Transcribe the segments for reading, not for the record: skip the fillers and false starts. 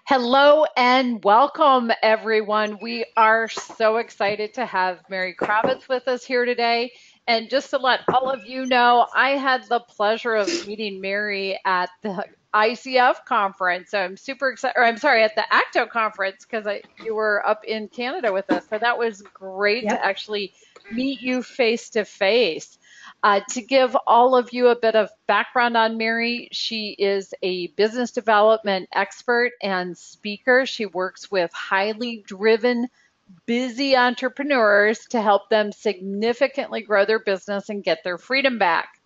Hello and welcome, everyone. We are so excited to have Mary Kravitz with us here today. And just to let all of you know, I had the pleasure of meeting Mary at the ICF conference. So I'm super excited, or I'm sorry, at the ACTO conference because you were up in Canada with us. So that was great to Yep. actually meet you face to face. To give all of you a bit of background on Mary, she is a business development expert and speaker. She works with highly driven, busy entrepreneurs to help them significantly grow their business and get their freedom back.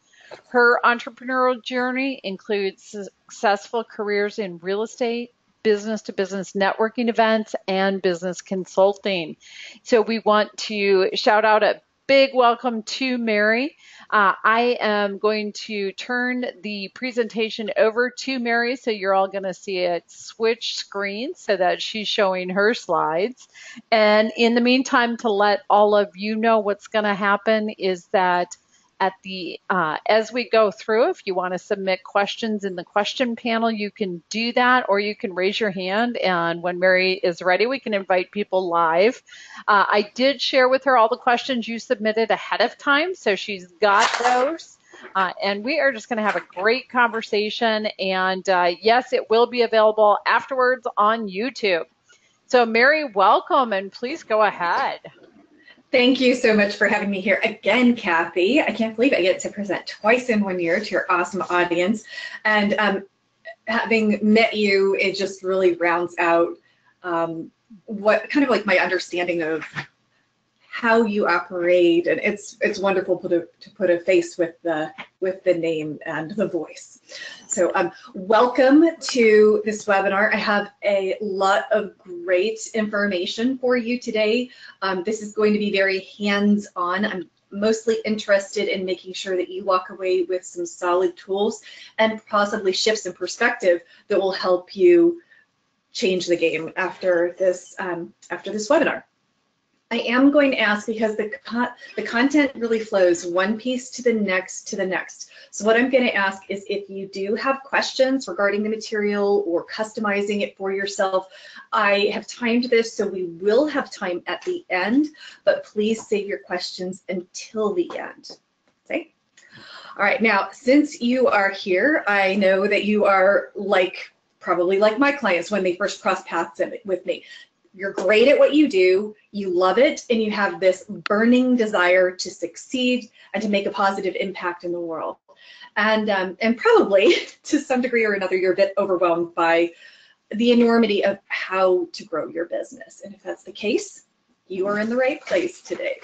Her entrepreneurial journey includes successful careers in real estate, business to business networking events, and business consulting. So we want to shout out a big welcome to Mary. I am going to turn the presentation over to Mary, so you're all going to see it switch screens so that she's showing her slides. And in the meantime, to let all of you know what's going to happen is that at the as we go through, if you want to submit questions in the question panel, you can do that, or you can raise your hand, and when Mary is ready, we can invite people live. I did share with her all the questions you submitted ahead of time, so she's got those. And we are just going to have a great conversation. And yes, it will be available afterwards on YouTube. So Mary, welcome, and please go ahead. Thank you so much for having me here again, Kathy. I can't believe I get to present twice in 1 year to your awesome audience. And having met you, it just really rounds out what kind of like my understanding of how you operate, and it's wonderful to put a face with the name and the voice. So welcome to this webinar. I have a lot of great information for you today. This is going to be very hands-on. I'm mostly interested in making sure that you walk away with some solid tools and possibly shifts in perspective that will help you change the game after this webinar. I am going to ask, because the content really flows one piece to the next to the next. So what I'm going to ask is, if you do have questions regarding the material or customizing it for yourself, I have timed this so we will have time at the end, but please save your questions until the end. Okay? All right, now, since you are here, I know that you are probably like my clients when they first cross paths with me. You're great at what you do, you love it, and you have this burning desire to succeed and to make a positive impact in the world. And probably, to some degree or another, you're a bit overwhelmed by the enormity of how to grow your business. And if that's the case, you are in the right place today.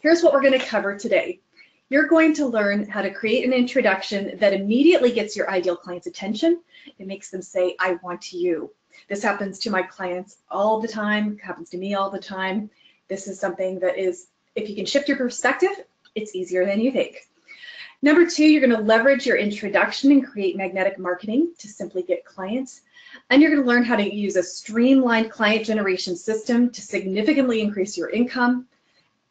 Here's what we're going to cover today. You're going to learn how to create an introduction that immediately gets your ideal client's attention. It makes them say, "I want you." This happens to my clients all the time, happens to me all the time. This is something that is, if you can shift your perspective, it's easier than you think. Number two, you're going to leverage your introduction and create magnetic marketing to simply get clients. And you're going to learn how to use a streamlined client generation system to significantly increase your income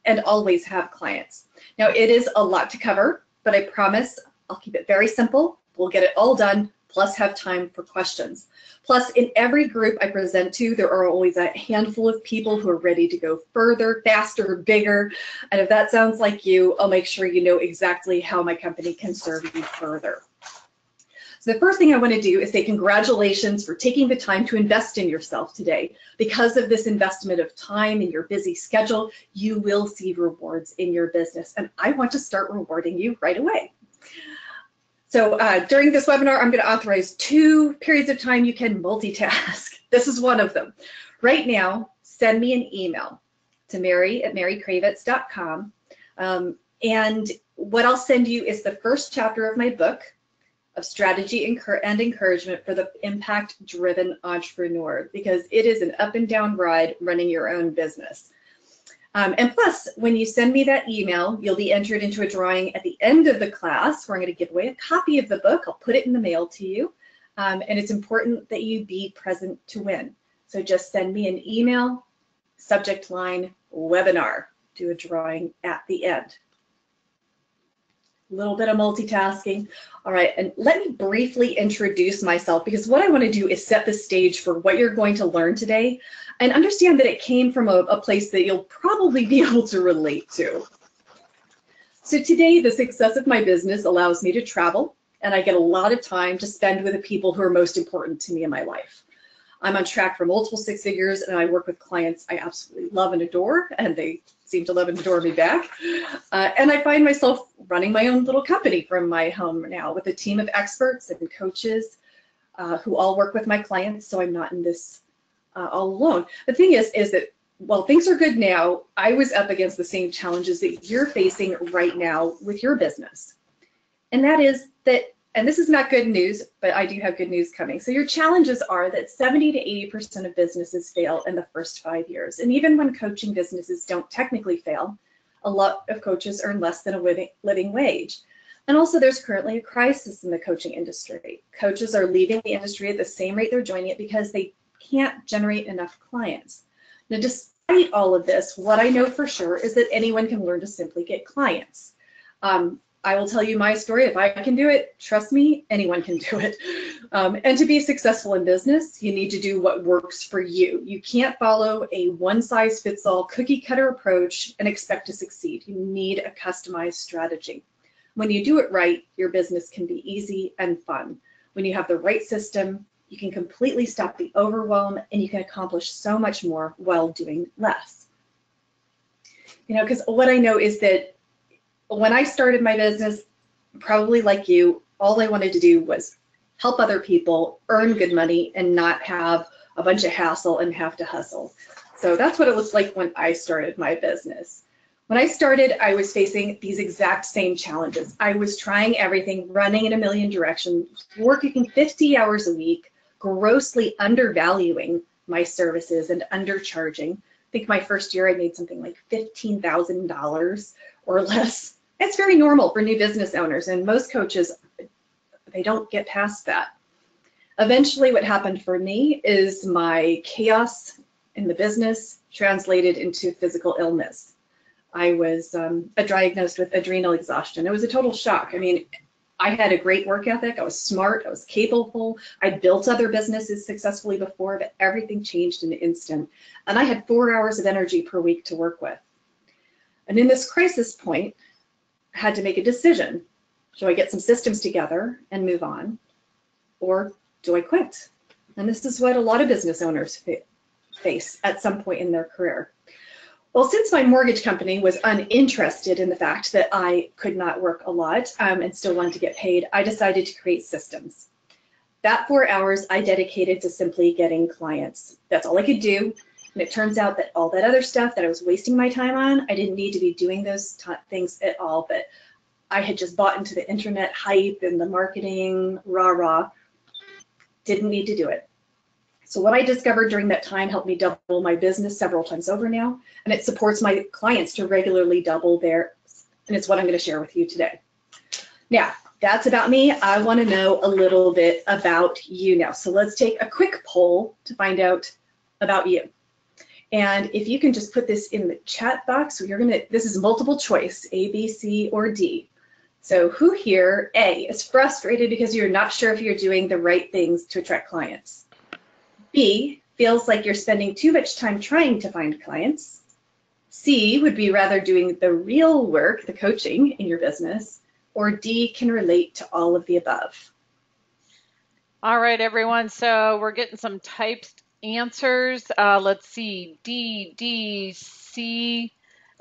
and always have clients. Now, it is a lot to cover, but I promise I'll keep it very simple. We'll get it all done, plus have time for questions. Plus, in every group I present to, there are always a handful of people who are ready to go further, faster, bigger. And if that sounds like you, I'll make sure you know exactly how my company can serve you further. So the first thing I want to do is say congratulations for taking the time to invest in yourself today. Because of this investment of time in your busy schedule, you will see rewards in your business. And I want to start rewarding you right away. So during this webinar, I'm going to authorize 2 periods of time you can multitask. This is one of them. Right now, send me an email to mary@marykravitz.com. And what I'll send you is the first chapter of my book of strategy and encouragement for the impact-driven entrepreneur, because it is an up and down ride running your own business. And plus, when you send me that email, you'll be entered into a drawing at the end of the class where I'm going to give away a copy of the book. I'll put it in the mail to you. And it's important that you be present to win. So just send me an email, subject line, webinar, do a drawing at the end. a little bit of multitasking. All right, and let me briefly introduce myself, because what I want to do is set the stage for what you're going to learn today and understand that it came from a place that you'll probably be able to relate to. So today, the success of my business allows me to travel, and I get a lot of time to spend with the people who are most important to me in my life. I'm on track for multiple six figures, and I work with clients I absolutely love and adore, and they seem to love and adore me back. And I find myself running my own little company from my home now with a team of experts and coaches who all work with my clients, so I'm not in this all alone. The thing is that while things are good now, I was up against the same challenges that you're facing right now with your business. And that is that, and this is not good news, but I do have good news coming. So your challenges are that 70 to 80% of businesses fail in the first 5 years. And even when coaching businesses don't technically fail, a lot of coaches earn less than a living wage. And also there's currently a crisis in the coaching industry. Coaches are leaving the industry at the same rate they're joining it because they can't generate enough clients. Now, despite all of this, what I know for sure is that anyone can learn to simply get clients. I will tell you my story. If I can do it, trust me, anyone can do it. And to be successful in business, you need to do what works for you. You can't follow a one-size-fits-all cookie-cutter approach and expect to succeed. You need a customized strategy. When you do it right, your business can be easy and fun. When you have the right system, you can completely stop the overwhelm, and you can accomplish so much more while doing less. You know, because what I know is that when I started my business, probably like you, all I wanted to do was help other people earn good money and not have a bunch of hassle and have to hustle. So that's what it was like when I started my business. When I started, I was facing these exact same challenges. I was trying everything, running in a million directions, working 50 hours a week, grossly undervaluing my services and undercharging. I think my first year I made something like $15,000 or less. It's very normal for new business owners, and most coaches, they don't get past that. Eventually what happened for me is my chaos in the business translated into physical illness. I was diagnosed with adrenal exhaustion. It was a total shock. I mean, I had a great work ethic. I was smart. I was capable. I'd built other businesses successfully before, but everything changed in an instant. And I had 4 hours of energy per week to work with. And in this crisis point, I had to make a decision. Do I get some systems together and move on, or do I quit? And this is what a lot of business owners face at some point in their career. Well, since my mortgage company was uninterested in the fact that I could not work a lot and still wanted to get paid, I decided to create systems. That 4 hours I dedicated to simply getting clients. That's all I could do. And it turns out that all that other stuff that I was wasting my time on, I didn't need to be doing those things at all. But I had just bought into the internet hype and the marketing rah-rah. Didn't need to do it. So what I discovered during that time helped me double my business several times over now, and it supports my clients to regularly double theirs, and it's what I'm going to share with you today. Now, that's about me. I want to know a little bit about you now. So let's take a quick poll to find out about you. And if you can just put this in the chat box, this is multiple choice, A, B, C, or D. So who here, A, is frustrated because you're not sure if you're doing the right things to attract clients? B, feels like you're spending too much time trying to find clients. C, would be rather doing the real work, the coaching in your business. Or D, can relate to all of the above. All right, everyone. So we're getting some typed answers. Let's see. D, D, C,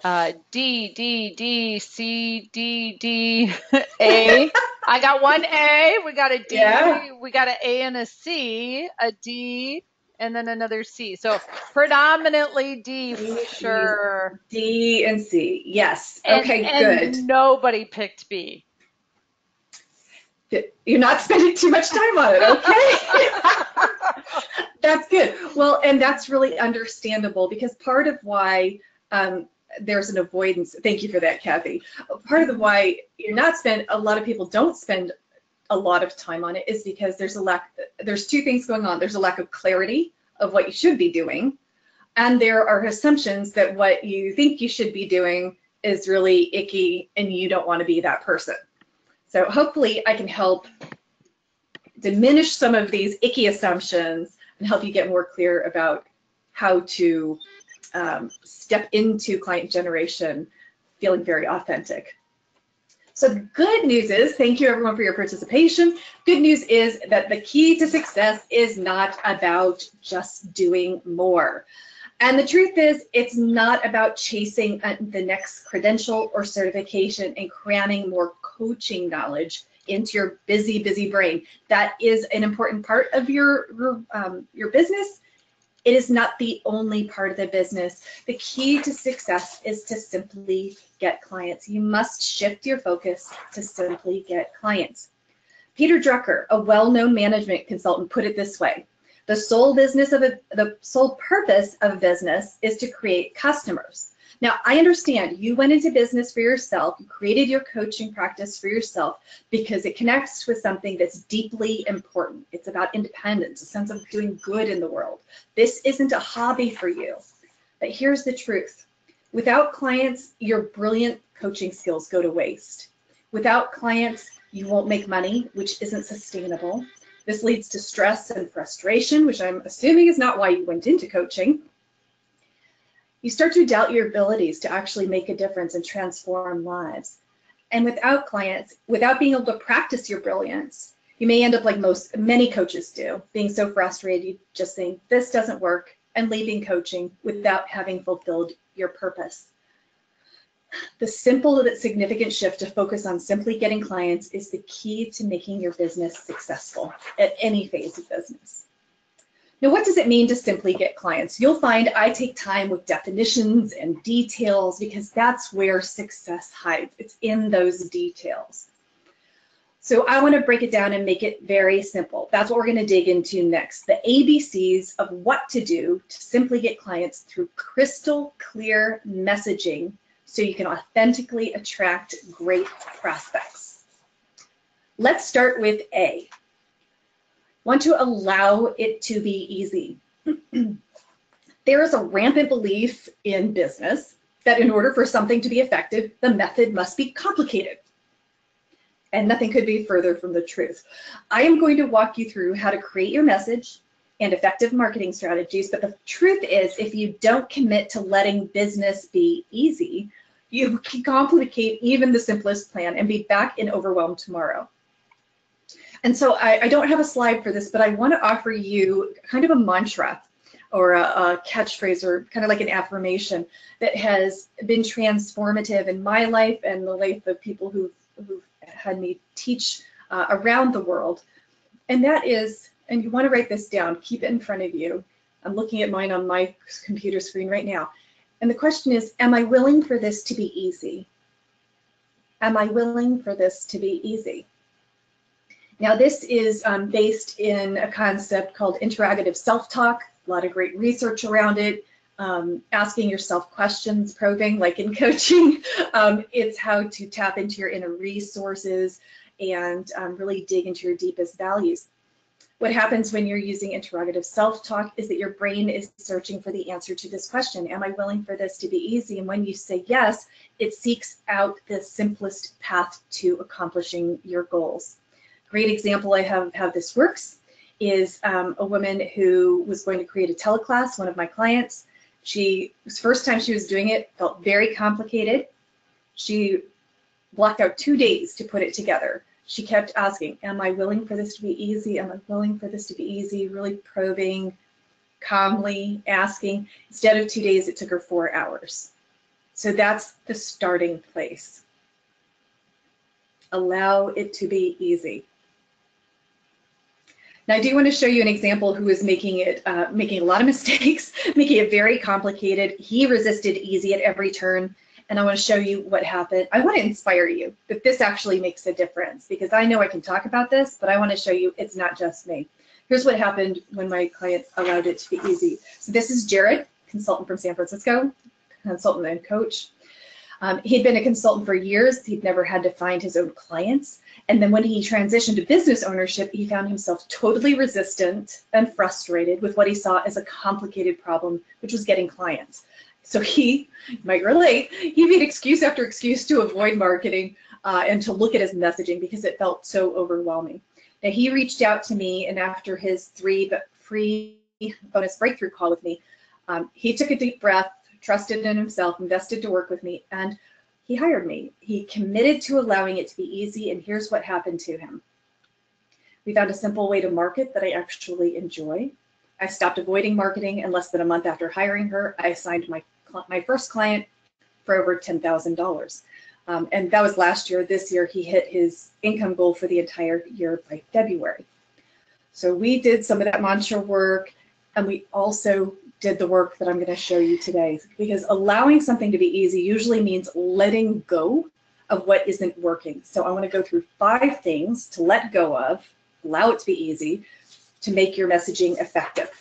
D, D, D, C, D, D, A. I got one A. We got a D. Yeah. We got an A and a C, a D, and then another C. So predominantly D for sure. D and C. Yes. Okay, good. And nobody picked B. You're not spending too much time on it, okay? That's good. Well, and that's really understandable, because part of why there's an avoidance. Thank you for that, Kathy. Part of why a lot of people don't spend a lot of time on it is because there's two things going on. There's a lack of clarity of what you should be doing, and there are assumptions that what you think you should be doing is really icky and you don't want to be that person. So hopefully I can help diminish some of these icky assumptions and help you get more clear about how to step into client generation feeling very authentic. So the good news is, thank you everyone for your participation. Good news is that the key to success is not about just doing more. And the truth is, it's not about chasing the next credential or certification and cramming more coaching knowledge into your busy, busy brain. That is an important part of your business. It is not the only part of the business. The key to success is to simply get clients. You must shift your focus to simply get clients. Peter Drucker, a well-known management consultant, put it this way: the sole purpose of a business is to create customers. Now, I understand you went into business for yourself, you created your coaching practice for yourself because it connects with something that's deeply important. It's about independence, a sense of doing good in the world. This isn't a hobby for you. But here's the truth. Without clients, your brilliant coaching skills go to waste. Without clients, you won't make money, which isn't sustainable. This leads to stress and frustration, which I'm assuming is not why you went into coaching. You start to doubt your abilities to actually make a difference and transform lives. And without clients, without being able to practice your brilliance, you may end up like many coaches do, being so frustrated, just saying, this doesn't work, and leaving coaching without having fulfilled your purpose. The simple but significant shift to focus on simply getting clients is the key to making your business successful at any phase of business. Now, what does it mean to simply get clients? You'll find I take time with definitions and details because that's where success hides. It's in those details. So I want to break it down and make it very simple. That's what we're going to dig into next. The ABCs of what to do to simply get clients through crystal clear messaging so you can authentically attract great prospects. Let's start with A. Want to allow it to be easy. There is a rampant belief in business that in order for something to be effective, the method must be complicated. And nothing could be further from the truth. I am going to walk you through how to create your message and effective marketing strategies, but the truth is, if you don't commit to letting business be easy, you can complicate even the simplest plan and be back in overwhelm tomorrow. And so I don't have a slide for this, but I want to offer you kind of a mantra or a catchphrase or kind of like an affirmation that has been transformative in my life and the life of people who've had me teach around the world. And that is, and you want to write this down, keep it in front of you. I'm looking at mine on my computer screen right now. And the question is, am I willing for this to be easy? Am I willing for this to be easy? Now, this is based in a concept called interrogative self-talk, a lot of great research around it, asking yourself questions, probing, like in coaching. It's how to tap into your inner resources and really dig into your deepest values. What happens when you're using interrogative self-talk is that your brain is searching for the answer to this question. Am I willing for this to be easy? And when you say yes, it seeks out the simplest path to accomplishing your goals. Great example I have how this works is a woman who was going to create a teleclass, one of my clients. The first time she was doing it, felt very complicated. She blocked out 2 days to put it together. She kept asking, am I willing for this to be easy? Am I willing for this to be easy? Really probing, calmly asking. Instead of 2 days, it took her 4 hours. So that's the starting place. Allow it to be easy. Now, I do want to show you an example who is making a lot of mistakes, making it very complicated. He resisted easy at every turn, and I want to show you what happened. I want to inspire you that this actually makes a difference, because I know I can talk about this, but I want to show you it's not just me. Here's what happened when my client allowed it to be easy. So this is Jared, consultant from San Francisco, consultant and coach. He'd been a consultant for years. He'd never had to find his own clients. And then when he transitioned to business ownership, he found himself totally resistant and frustrated with what he saw as a complicated problem, which was getting clients. So he, you might relate, he made excuse after excuse to avoid marketing. and to look at his messaging because it felt so overwhelming. Now, he reached out to me, and after his free bonus breakthrough call with me, he took a deep breath, trusted in himself, invested to work with me, and he hired me. He committed to allowing it to be easy, and here's what happened to him. We found a simple way to market that I actually enjoy. I stopped avoiding marketing, and less than a month after hiring her, I signed my first client for over $10,000. And that was last year. This year, he hit his income goal for the entire year by February. So we did some of that mantra work, and we also did the work that I'm going to show you today, because allowing something to be easy usually means letting go of what isn't working. So I want to go through 5 things to let go of, allow it to be easy, to make your messaging effective.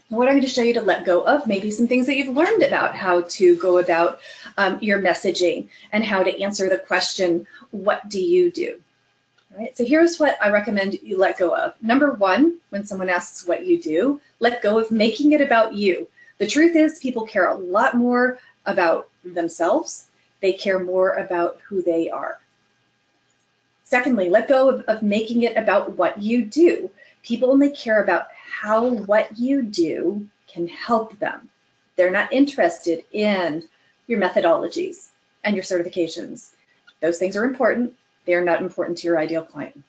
What I'm going to show you to let go of, maybe some things that you've learned about how to go about your messaging and how to answer the question, what do you do? All right, so here's what I recommend you let go of. Number 1, when someone asks what you do, let go of making it about you. The truth is, people care a lot more about themselves. They care more about who they are. Secondly, let go of making it about what you do. People only care about how what you do can help them. They're not interested in your methodologies and your certifications. Those things are important. They are not important to your ideal client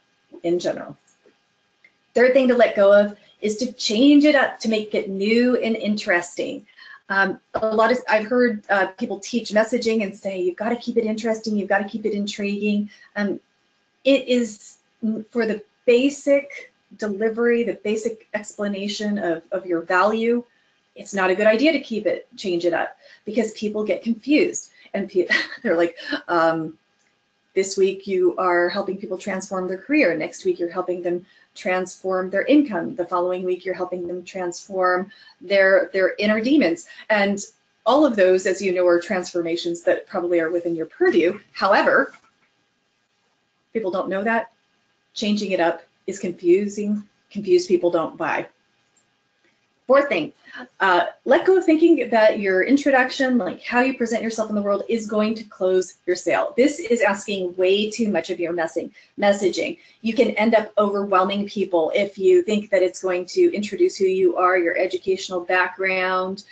in general. Third thing to let go of is to change it up, to make it new and interesting. I've heard people teach messaging and say, you've got to keep it interesting, you've got to keep it intriguing. It is for the basic delivery, the basic explanation of your value. It's not a good idea to change it up, because people get confused and they're like, this week you are helping people transform their career. Next week you're helping them transform their income. The following week you're helping them transform their inner demons. And all of those, as you know, are transformations that probably are within your purview. However, people don't know that. Changing it up is confusing. Confused people don't buy. Fourth thing, let go of thinking that your introduction, like how you present yourself in the world, is going to close your sale. This is asking way too much of your messaging. You can end up overwhelming people if you think that it's going to introduce who you are, your educational background,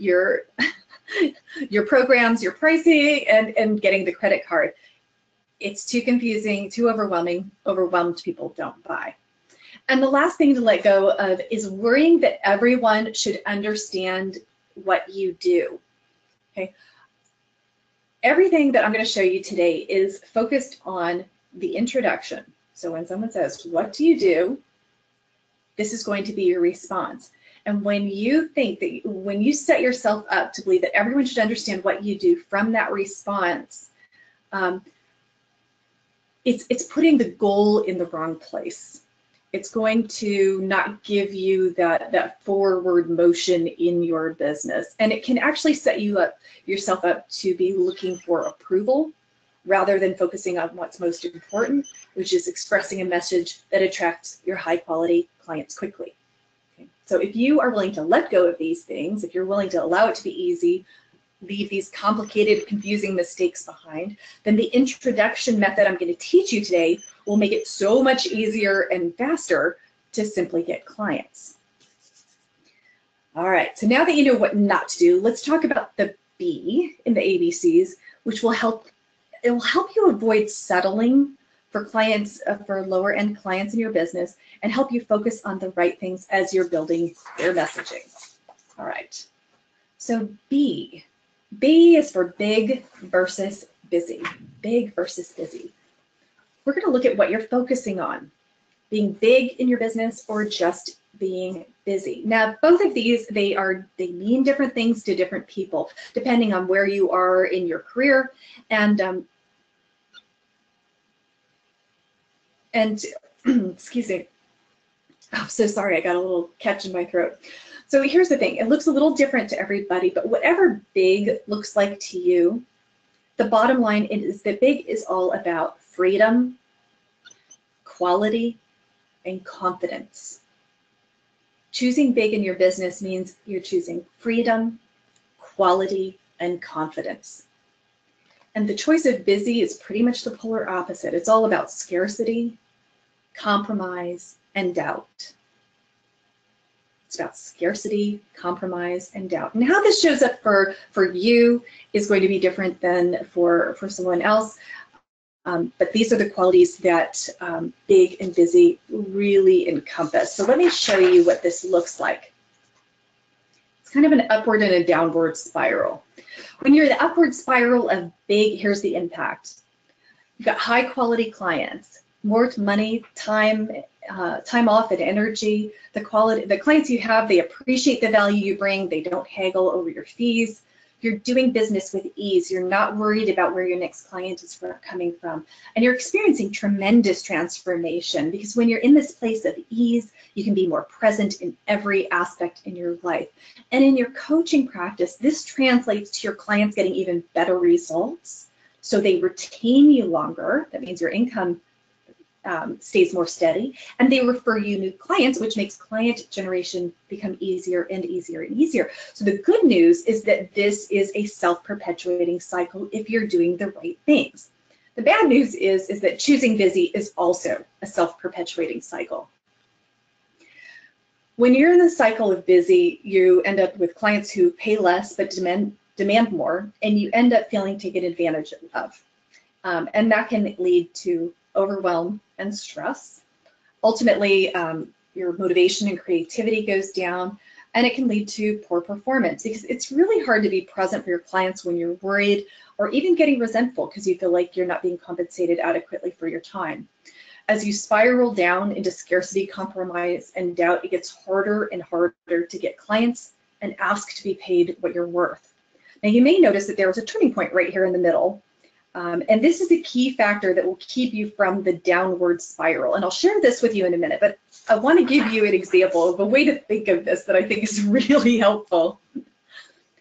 your programs, your pricing, and getting the credit card. It's too confusing, too overwhelming. Overwhelmed people don't buy. And the last thing to let go of is worrying that everyone should understand what you do. Okay. Everything that I'm going to show you today is focused on the introduction. So when someone says, what do you do? This is going to be your response. And when you think that, when you set yourself up to believe that everyone should understand what you do from that response, it's putting the goal in the wrong place. It's going to not give you that forward motion in your business. And it can actually set yourself up to be looking for approval rather than focusing on what's most important, which is expressing a message that attracts your high quality clients quickly. Okay. So if you are willing to let go of these things, if you're willing to allow it to be easy, leave these complicated, confusing mistakes behind, then the introduction method I'm going to teach you today will make it so much easier and faster to simply get clients. All right, so now that you know what not to do, let's talk about the B in the ABCs, which will help. It will help you avoid settling for clients, for lower end clients in your business, and help you focus on the right things as you're building your messaging. All right, so B. B is for big versus busy. Big versus busy. We're going to look at what you're focusing on, being big in your business or just being busy. Now, both of these, they mean different things to different people, depending on where you are in your career. And excuse me. I'm so sorry, I got a little catch in my throat. So here's the thing, it looks a little different to everybody, but whatever big looks like to you, the bottom line is that big is all about freedom, quality, and confidence. Choosing big in your business means you're choosing freedom, quality, and confidence. And the choice of busy is pretty much the polar opposite. It's all about scarcity, compromise, and doubt. It's about scarcity, compromise, and doubt. And how this shows up for you is going to be different than for someone else. But these are the qualities that big and busy really encompass. So let me show you what this looks like. It's kind of an upward and a downward spiral. When you're the upward spiral of big, here's the impact. You've got high quality clients, more money, time off and energy. The clients you have, they appreciate the value you bring. They don't haggle over your fees. You're doing business with ease. You're not worried about where your next client is coming from. And you're experiencing tremendous transformation, because when you're in this place of ease, you can be more present in every aspect in your life. And in your coaching practice, this translates to your clients getting even better results. So they retain you longer. That means your income stays more steady, and they refer you new clients, which makes client generation become easier and easier and easier. So the good news is that this is a self-perpetuating cycle if you're doing the right things. The bad news is that choosing busy is also a self-perpetuating cycle. When you're in the cycle of busy, you end up with clients who pay less but demand more, and you end up feeling taken advantage of. And that can lead to overwhelm and stress. Ultimately, your motivation and creativity goes down, and it can lead to poor performance, because it's really hard to be present for your clients when you're worried or even getting resentful because you feel like you're not being compensated adequately for your time. As you spiral down into scarcity, compromise, and doubt, it gets harder and harder to get clients and ask to be paid what you're worth. Now, you may notice that there was a turning point right here in the middle. And this is a key factor that will keep you from the downward spiral. And I'll share this with you in a minute, but I want to give you an example of a way to think of this that I think is really helpful. Have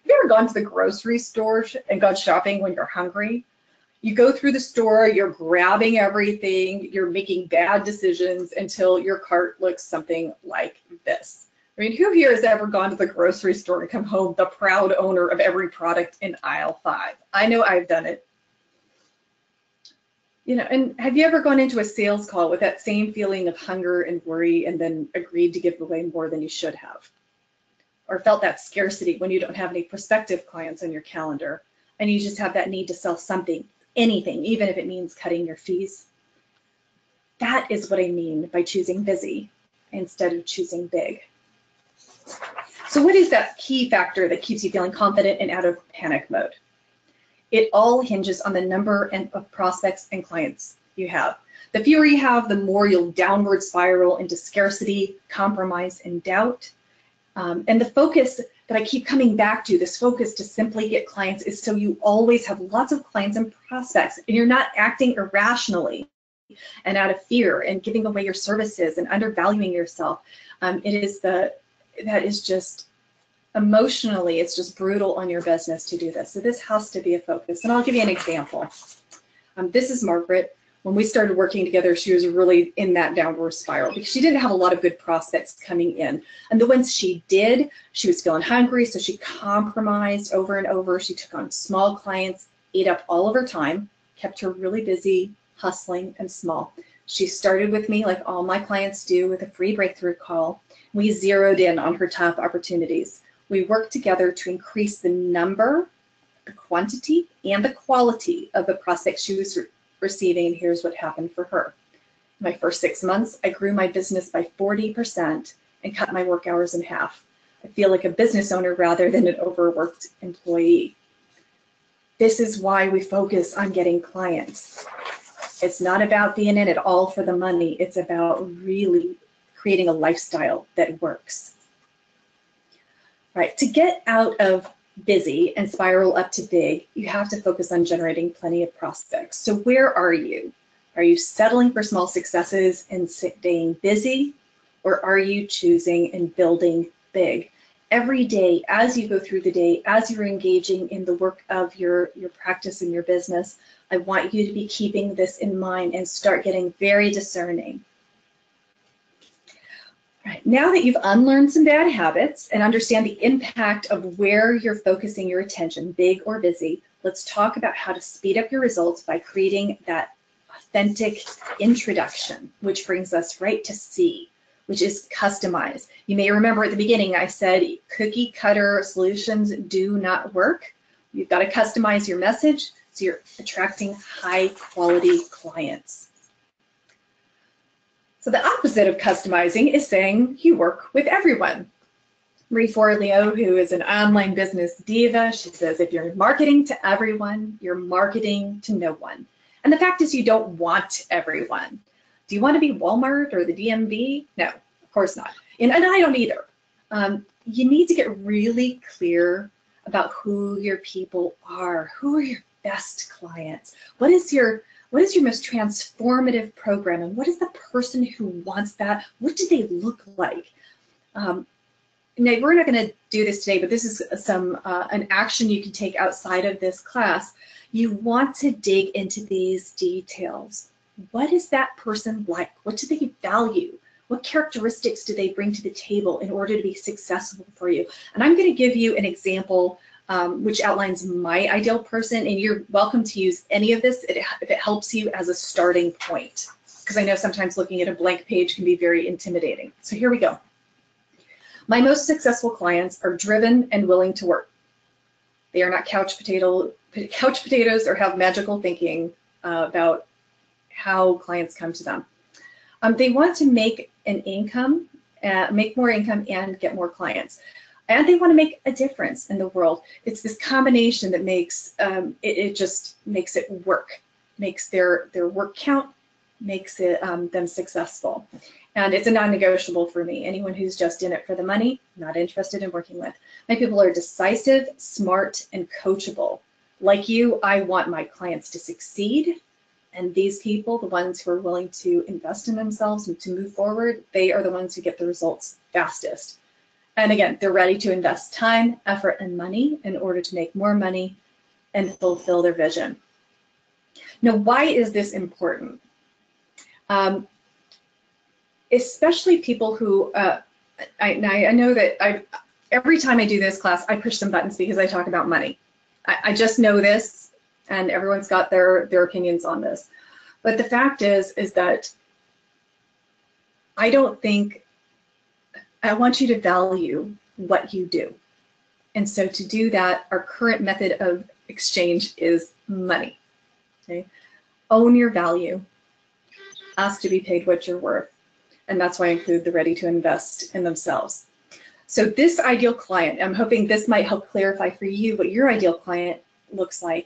you ever gone to the grocery store and gone shopping when you're hungry? You go through the store, you're grabbing everything, you're making bad decisions until your cart looks something like this. I mean, who here has ever gone to the grocery store and come home the proud owner of every product in aisle 5? I know I've done it. You know, and have you ever gone into a sales call with that same feeling of hunger and worry and then agreed to give away more than you should have? Or felt that scarcity when you don't have any prospective clients on your calendar and you just have that need to sell something, anything, even if it means cutting your fees? That is what I mean by choosing busy instead of choosing big. So what is that key factor that keeps you feeling confident and out of panic mode? It all hinges on the number of prospects and clients you have. The fewer you have, the more you'll downward spiral into scarcity, compromise, and doubt. And the focus that I keep coming back to, this focus to simply get clients, is so you always have lots of clients and prospects, and you're not acting irrationally and out of fear and giving away your services and undervaluing yourself. That is just emotionally, it's just brutal on your business to do this. So this has to be a focus. And I'll give you an example. This is Margaret. When we started working together, she was really in that downward spiral because she didn't have a lot of good prospects coming in. And the ones she did, she was feeling hungry, so she compromised over and over. She took on small clients, ate up all of her time, kept her really busy, hustling, and small. She started with me, like all my clients do, with a free breakthrough call. We zeroed in on her top opportunities. We worked together to increase the number, the quantity, and the quality of the prospects she was receiving, and here's what happened for her. In my first 6 months, I grew my business by 40% and cut my work hours in half. I feel like a business owner rather than an overworked employee. This is why we focus on getting clients. It's not about being in it all for the money. It's about really creating a lifestyle that works. Right, to get out of busy and spiral up to big, you have to focus on generating plenty of prospects. So where are you? Are you settling for small successes and staying busy, or are you choosing and building big? Every day, as you go through the day, as you're engaging in the work of your practice and your business, I want you to be keeping this in mind and start getting very discerning. Right. Now that you've unlearned some bad habits and understand the impact of where you're focusing your attention, big or busy, Let's talk about how to speed up your results by creating that authentic introduction, which brings us right to C, which is customize. You may remember at the beginning I said cookie cutter solutions do not work. You've got to customize your message so you're attracting high quality clients. So the opposite of customizing is saying you work with everyone. Marie Forleo, who is an online business diva, she says, if you're marketing to everyone, you're marketing to no one. And the fact is you don't want everyone. Do you want to be Walmart or the DMV? No, of course not. And I don't either. You need to get really clear about who your people are. Who are your best clients? What is your most transformative program? And what is the person who wants that? What do they look like? Now, we're not going to do this today, but this is an action you can take outside of this class. You want to dig into these details. What is that person like? What do they value? What characteristics do they bring to the table in order to be successful for you? And I'm going to give you an example which outlines my ideal person, and you're welcome to use any of this if it helps you as a starting point, because I know sometimes looking at a blank page can be very intimidating. So here we go. My most successful clients are driven and willing to work. They are not couch potatoes or have magical thinking about how clients come to them. They want to make an income, make more income and get more clients. And they want to make a difference in the world. It's this combination that makes it just makes it work, makes their work count, makes it them successful. And it's a non-negotiable for me. Anyone who's just in it for the money, not interested in working with. My people are decisive, smart, and coachable. Like you, I want my clients to succeed. And these people, the ones who are willing to invest in themselves and to move forward, they are the ones who get the results fastest. And again, they're ready to invest time, effort, and money in order to make more money and fulfill their vision. Now, why is this important? Especially people who, I know that every time I do this class, I push some buttons because I talk about money. I just know this, and everyone's got their opinions on this. But the fact is that I want you to value what you do. And so to do that, our current method of exchange is money. Okay? Own your value. Ask to be paid what you're worth. And that's why I include the ready to invest in themselves. So this ideal client, I'm hoping this might help clarify for you what your ideal client looks like.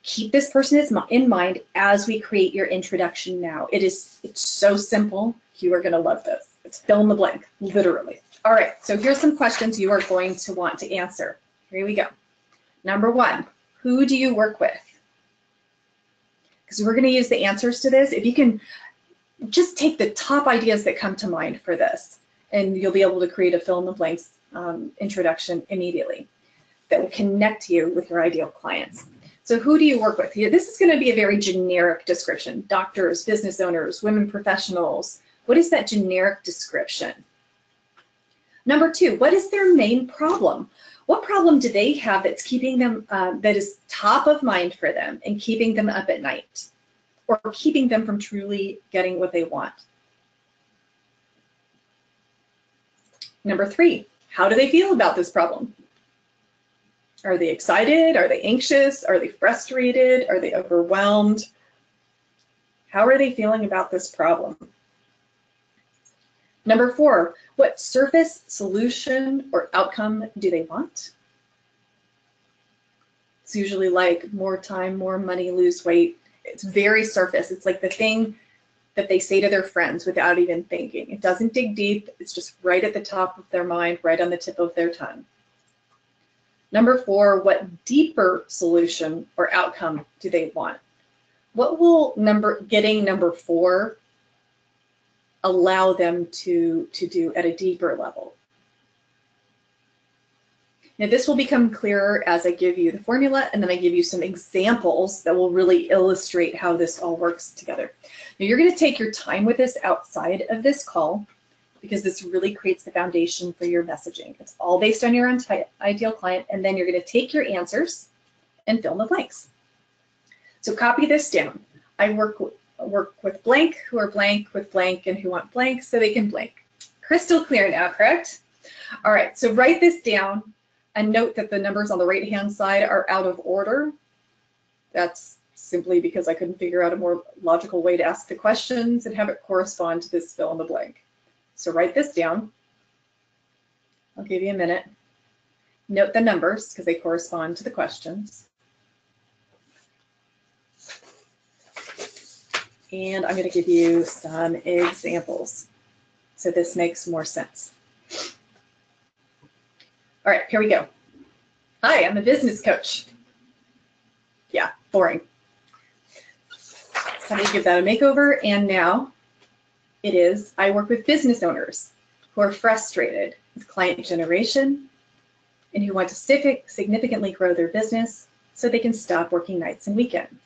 Keep this person in mind as we create your introduction now. It's so simple. You are going to love this. It's fill in the blank, literally. All right, so here's some questions you are going to want to answer. Here we go. Number one, who do you work with? Because we're going to use the answers to this. If you can just take the top ideas that come to mind for this, and you'll be able to create a fill in the blanks introduction immediately that will connect you with your ideal clients. So who do you work with? This is going to be a very generic description. Doctors, business owners, women professionals. What is that generic description? Number two, what is their main problem? What problem do they have that's keeping them, that is top of mind for them and keeping them up at night, or keeping them from truly getting what they want? Number three, how do they feel about this problem? Are they excited? Are they anxious? Are they frustrated? Are they overwhelmed? How are they feeling about this problem? Number four, what surface, solution, or outcome do they want? It's usually like more time, more money, lose weight. It's very surface. It's like the thing that they say to their friends without even thinking. It doesn't dig deep. It's just right at the top of their mind, right on the tip of their tongue. Number four, what deeper solution or outcome do they want? What will getting number four allow them to do at a deeper level? Now this will become clearer as I give you the formula, and then I give you some examples that will really illustrate how this all works together. Now you're going to take your time with this outside of this call, because this really creates the foundation for your messaging. It's all based on your ideal client, and then you're going to take your answers and fill in the blanks. So copy this down. I work with blank, who are blank, with blank, and who want blank, so they can blank. Crystal clear now, correct? All right, so write this down and note that the numbers on the right-hand side are out of order. That's simply because I couldn't figure out a more logical way to ask the questions and have it correspond to this fill in the blank. So write this down. I'll give you a minute. Note the numbers because they correspond to the questions. And I'm going to give you some examples so this makes more sense. All right, here we go. Hi, I'm a business coach. Yeah, boring. So I'm going to give that a makeover, and now it is, I work with business owners who are frustrated with client generation and who want to significantly grow their business so they can stop working nights and weekends.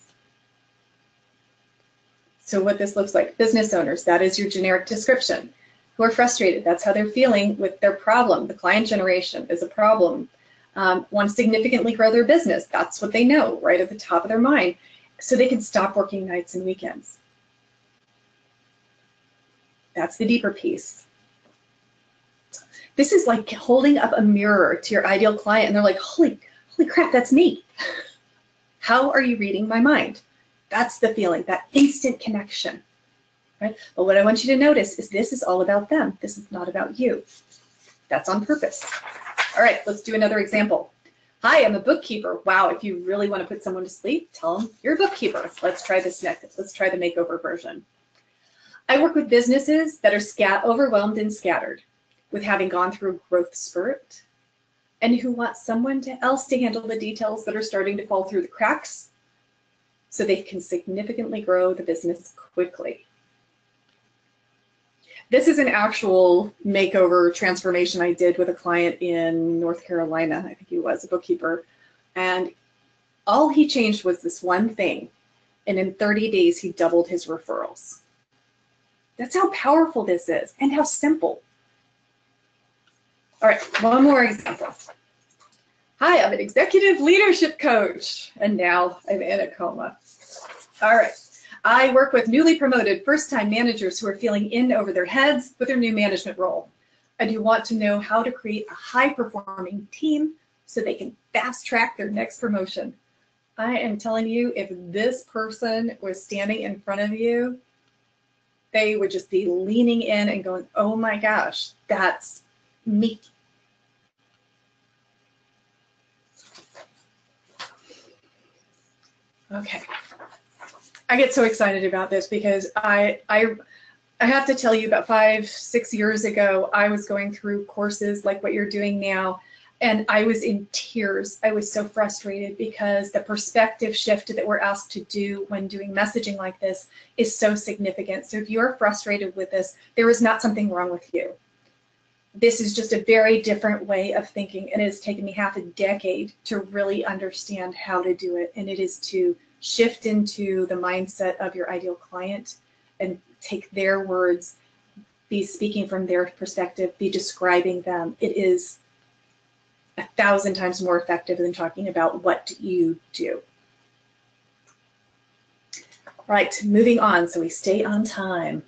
So what this looks like, business owners, that is your generic description, who are frustrated. That's how they're feeling with their problem. The client generation is a problem. Want to significantly grow their business. That's what they know right at the top of their mind, so they can stop working nights and weekends. That's the deeper piece. This is like holding up a mirror to your ideal client and they're like, holy crap, that's me. How are you reading my mind? That's the feeling, that instant connection, right? But what I want you to notice is this is all about them. This is not about you. That's on purpose. All right, let's do another example. Hi, I'm a bookkeeper. Wow, if you really want to put someone to sleep, tell them you're a bookkeeper. Let's try this next. Let's try the makeover version. I work with businesses that are overwhelmed and scattered with having gone through a growth spurt and who want someone else to handle the details that are starting to fall through the cracks so they can significantly grow the business quickly. This is an actual makeover transformation I did with a client in North Carolina. I think he was a bookkeeper. And all he changed was this one thing. And in 30 days, he doubled his referrals. That's how powerful this is and how simple. All right, one more example. Hi, I'm an executive leadership coach. And now I'm in a coma. All right. I work with newly promoted first-time managers who are feeling in over their heads with their new management role. And you want to know how to create a high-performing team so they can fast-track their next promotion. I am telling you, if this person was standing in front of you, they would just be leaning in and going, oh my gosh, that's me. Okay. I get so excited about this because I have to tell you, about 5-6 years ago, I was going through courses like what you're doing now, and I was in tears. I was so frustrated because the perspective shift that we're asked to do when doing messaging like this is so significant. So if you're frustrated with this, there is not something wrong with you. This is just a very different way of thinking, and it has taken me half a decade to really understand how to do it, and it is to shift into the mindset of your ideal client and take their words, be speaking from their perspective, be describing them. It is 1,000 times more effective than talking about what you do. Right, moving on so we stay on time.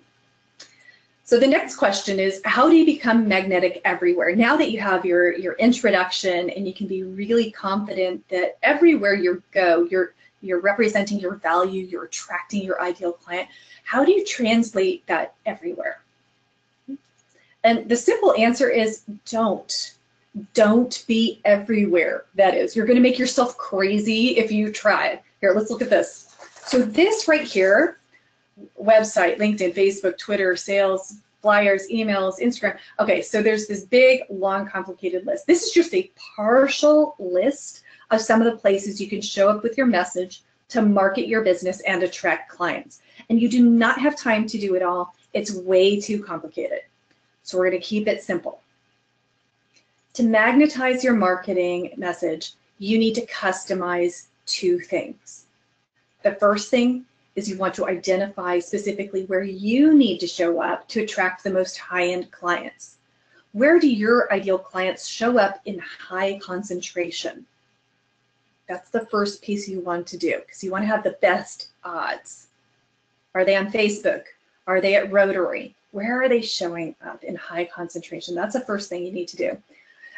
So the next question is, how do you become magnetic everywhere? Now that you have your introduction and you can be really confident that everywhere you go, you're representing your value, you're attracting your ideal client. How do you translate that everywhere? And the simple answer is don't. Don't be everywhere. That is, you're going to make yourself crazy if you try. Here, let's look at this. So this right here, website, LinkedIn, Facebook, Twitter, sales, flyers, emails, Instagram. Okay, so there's this big, long, complicated list. This is just a partial list of some of the places you can show up with your message to market your business and attract clients. And you do not have time to do it all. It's way too complicated. So we're going to keep it simple. To magnetize your marketing message, you need to customize 2 things. The first thing is you want to identify specifically where you need to show up to attract the most high-end clients. Where do your ideal clients show up in high concentration? That's the first piece you want to do, because you want to have the best odds. Are they on Facebook? Are they at Rotary? Where are they showing up in high concentration? That's the first thing you need to do.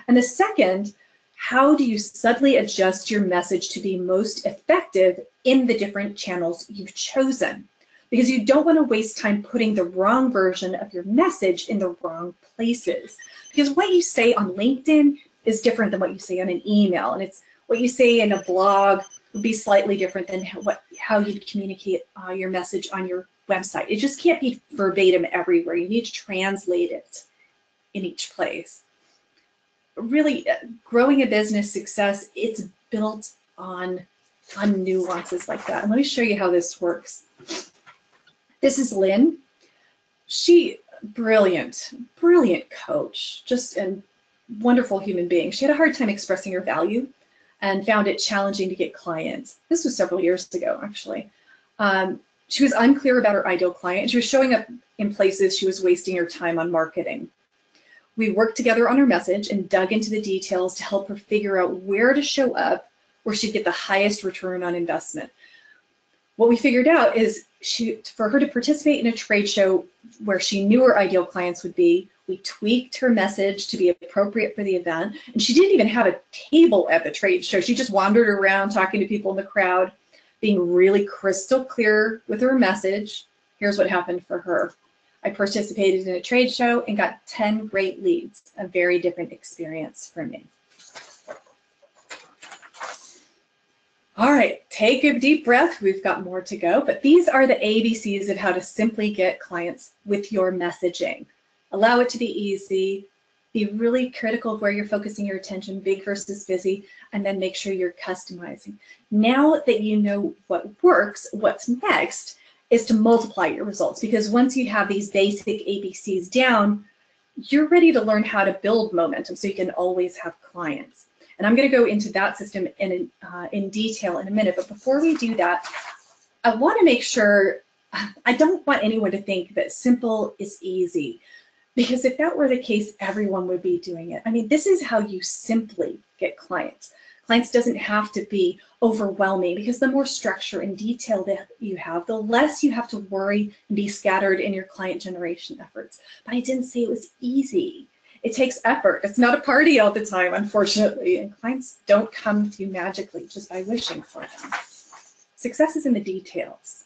And the second, how do you subtly adjust your message to be most effective in the different channels you've chosen? Because you don't want to waste time putting the wrong version of your message in the wrong places. Because what you say on LinkedIn is different than what you say on an email, and it's what you say in a blog would be slightly different than how you'd communicate your message on your website. It just can't be verbatim everywhere. You need to translate it in each place. Really, growing a business success, it's built on nuances like that. And let me show you how this works. This is Lynn. She, brilliant coach, just a wonderful human being. She had a hard time expressing her value and found it challenging to get clients. This was several years ago, actually. She was unclear about her ideal client. She was showing up in places she was wasting her time on marketing. We worked together on her message and dug into the details to help her figure out where to show up where she'd get the highest return on investment. What we figured out is for her to participate in a trade show where she knew her ideal clients would be, we tweaked her message to be appropriate for the event. And she didn't even have a table at the trade show. She just wandered around talking to people in the crowd, being really crystal clear with her message. Here's what happened for her. I participated in a trade show and got 10 great leads, a very different experience for me. All right, take a deep breath. We've got more to go, but these are the ABCs of how to simply get clients with your messaging. Allow it to be easy, be really critical of where you're focusing your attention, big versus busy, and then make sure you're customizing. Now that you know what works, what's next is to multiply your results, because once you have these basic ABCs down, you're ready to learn how to build momentum so you can always have clients. And I'm going to go into that system in detail in a minute, but before we do that, I want to make sure, I don't want anyone to think that simple is easy, because if that were the case, everyone would be doing it. I mean, this is how you simply get clients. Clients doesn't have to be overwhelming, because the more structure and detail that you have, the less you have to worry and be scattered in your client generation efforts. But I didn't say it was easy. It takes effort. It's not a party all the time, unfortunately, and clients don't come to you magically just by wishing for them. Success is in the details.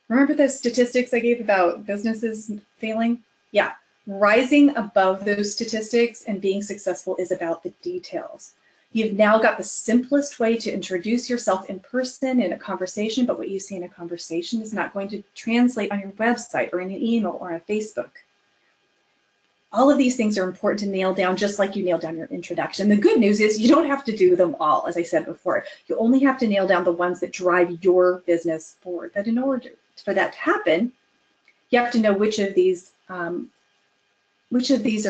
Remember the statistics I gave about businesses failing? Yeah, rising above those statistics and being successful is about the details. You've now got the simplest way to introduce yourself in person in a conversation, but what you see in a conversation is not going to translate on your website or in an email or on Facebook. All of these things are important to nail down, just like you nailed down your introduction. The good news is you don't have to do them all, as I said before. You only have to nail down the ones that drive your business forward. But in order for that to happen, you have to know which of these are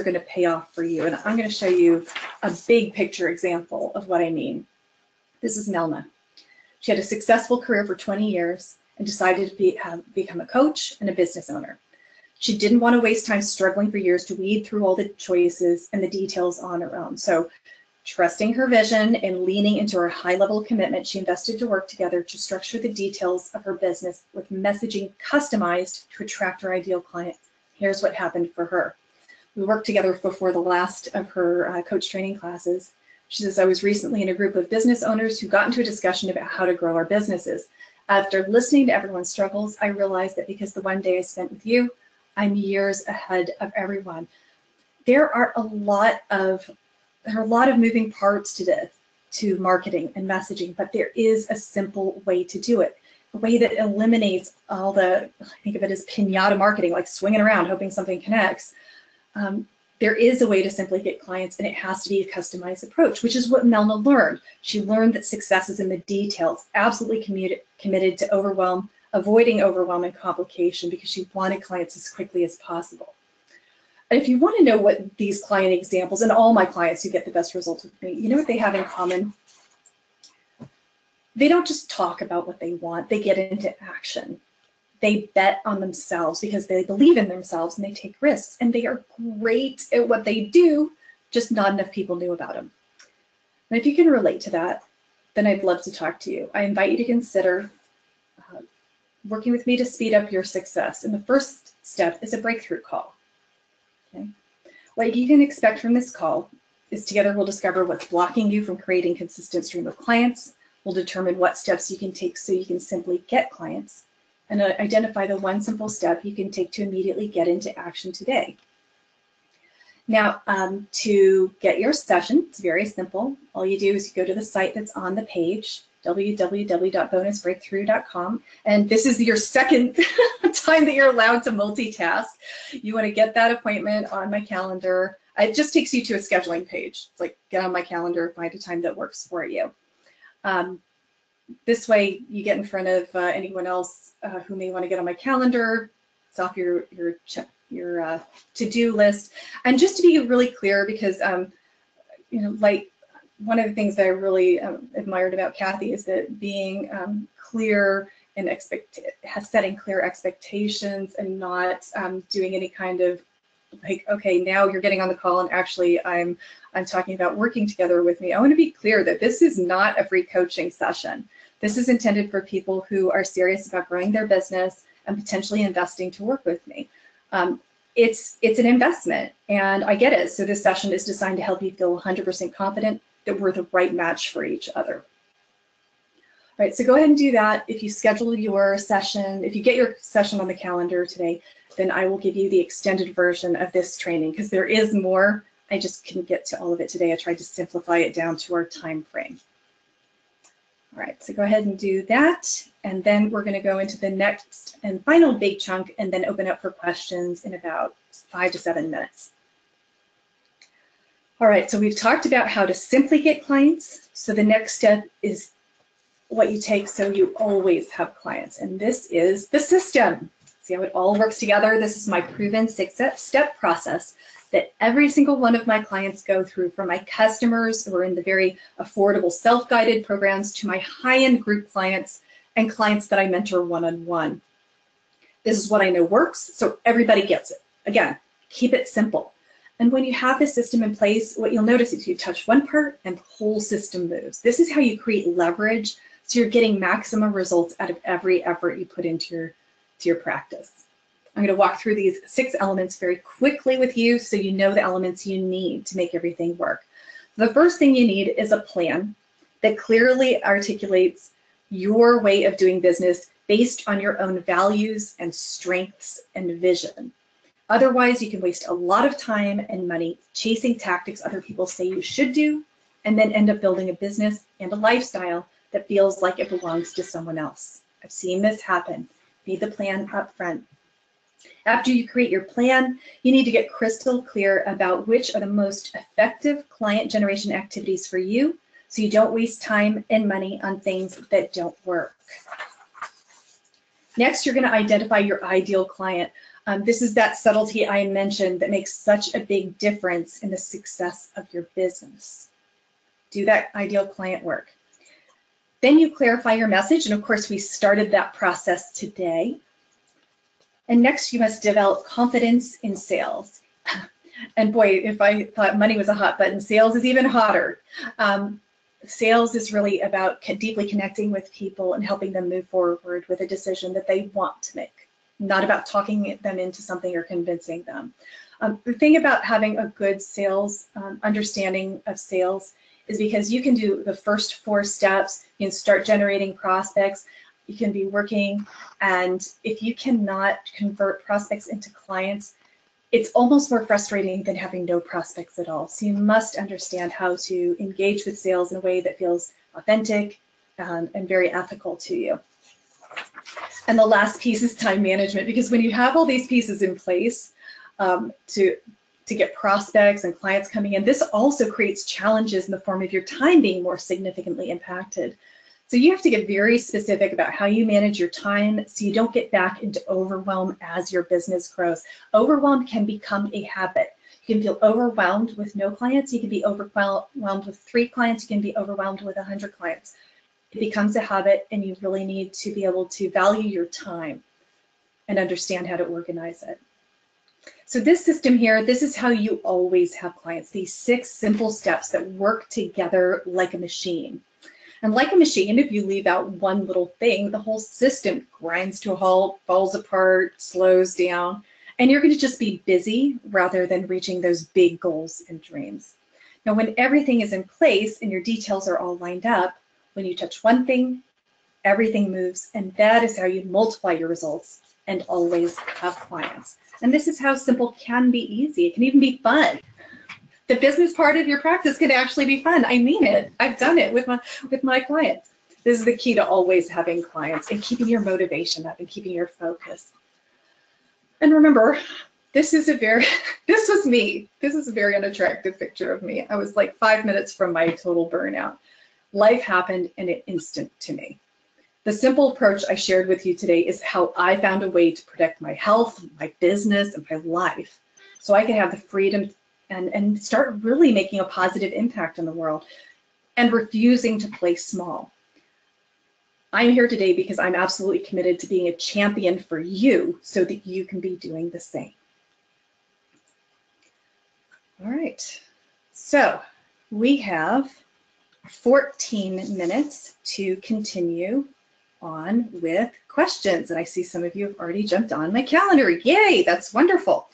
going to pay off for you. And I'm going to show you a big picture example of what I mean. This is Melna. She had a successful career for 20 years and decided to become a coach and a business owner. She didn't want to waste time struggling for years to weed through all the choices and the details on her own. So trusting her vision and leaning into her high level of commitment, she invested to work together to structure the details of her business with messaging customized to attract her ideal client. Here's what happened for her. We worked together before the last of her coach training classes. She says, I was recently in a group of business owners who got into a discussion about how to grow our businesses. After listening to everyone's struggles, I realized that because the one day I spent with you, I'm years ahead of everyone. There are a lot of moving parts to this, to marketing and messaging, but there is a simple way to do it. A way that eliminates all the, I think of it as piñata marketing, like swinging around hoping something connects. There is a way to simply get clients, and it has to be a customized approach, which is what Melna learned. She learned that success is in the details, absolutely committed to avoiding overwhelm and complication, because she wanted clients as quickly as possible. And if you want to know what these client examples, and all my clients who get the best results with me, you know what they have in common? They don't just talk about what they want, they get into action. They bet on themselves because they believe in themselves and they take risks, and they are great at what they do, just not enough people knew about them. And if you can relate to that, then I'd love to talk to you. I invite you to consider working with me to speed up your success. And the first step is a breakthrough call. Okay? What you can expect from this call is together we'll discover what's blocking you from creating consistent stream of clients. We'll determine what steps you can take so you can simply get clients, and identify the one simple step you can take to immediately get into action today. Now, to get your session, it's very simple. All you do is you go to the site that's on the page, www.bonusbreakthrough.com, and this is your second time that you're allowed to multitask. You want to get that appointment on my calendar. It just takes you to a scheduling page. It's like, get on my calendar, find a time that works for you. This way you get in front of anyone else who may want to get on my calendar. It's off your to-do list. And just to be really clear, because you know, like one of the things that I really admired about Kathy is that being clear and setting clear expectations, and not doing any kind of like, okay, now you're getting on the call and actually I'm talking about working together with me. I want to be clear that this is not a free coaching session. This is intended for people who are serious about growing their business and potentially investing to work with me. It's an investment, and I get it. So this session is designed to help you feel 100% confident that we're the right match for each other. All right, so go ahead and do that. If you schedule your session, if you get your session on the calendar today, then I will give you the extended version of this training, because there is more. I just couldn't get to all of it today. I tried to simplify it down to our time frame. All right, so go ahead and do that. And then we're going to go into the next and final big chunk, and then open up for questions in about 5 to 7 minutes. All right, so we've talked about how to simply get clients. So the next step is what you take so you always have clients. And this is the system. See how it all works together? This is my proven 6-step process that every single one of my clients go through, from my customers who are in the very affordable self-guided programs to my high-end group clients and clients that I mentor one-on-one. This is what I know works, so everybody gets it. Again, keep it simple. And when you have this system in place, what you'll notice is you touch one part and the whole system moves. This is how you create leverage, so you're getting maximum results out of every effort you put into your practice. I'm going to walk through these 6 elements very quickly with you so you know the elements you need to make everything work. The first thing you need is a plan that clearly articulates your way of doing business based on your own values and strengths and vision. Otherwise, you can waste a lot of time and money chasing tactics other people say you should do, and then end up building a business and a lifestyle that feels like it belongs to someone else. I've seen this happen. Need the plan up front. After you create your plan, you need to get crystal clear about which are the most effective client generation activities for you, so you don't waste time and money on things that don't work. Next, you're going to identify your ideal client. This is that subtlety I mentioned that makes such a big difference in the success of your business. Do that ideal client work. Then you clarify your message, and of course we started that process today. And next, you must develop confidence in sales. And boy, if I thought money was a hot button, sales is even hotter. Sales is really about deeply connecting with people and helping them move forward with a decision that they want to make, not about talking them into something or convincing them. The thing about having a good sales understanding of sales is because you can do the first 4 steps, you can start generating prospects, you can be working, and if you cannot convert prospects into clients, it's almost more frustrating than having no prospects at all. So you must understand how to engage with sales in a way that feels authentic and very ethical to you. And the last piece is time management, because when you have all these pieces in place to get prospects and clients coming in, this also creates challenges in the form of your time being more significantly impacted. So you have to get very specific about how you manage your time so you don't get back into overwhelm as your business grows. Overwhelm can become a habit. You can feel overwhelmed with no clients. You can be overwhelmed with 3 clients. You can be overwhelmed with 100 clients. It becomes a habit, and you really need to be able to value your time and understand how to organize it. So this system here, this is how you always have clients, these 6 simple steps that work together like a machine. And like a machine, if you leave out one little thing, the whole system grinds to a halt, falls apart, slows down, and you're going to just be busy rather than reaching those big goals and dreams. Now, when everything is in place and your details are all lined up, when you touch one thing, everything moves, and that is how you multiply your results and always have clients. And this is how simple can be easy. It can even be fun. The business part of your practice can actually be fun. I mean it. I've done it with my clients. This is the key to always having clients and keeping your motivation up and keeping your focus. And remember, this was me. This is a very unattractive picture of me. I was like 5 minutes from my total burnout. Life happened in an instant to me. The simple approach I shared with you today is how I found a way to protect my health, my business, and my life, so I could have the freedom and start really making a positive impact in the world and refusing to play small. I'm here today because I'm absolutely committed to being a champion for you so that you can be doing the same. All right, so we have 14 minutes to continue on with questions. And I see some of you have already jumped on my calendar. Yay, that's wonderful.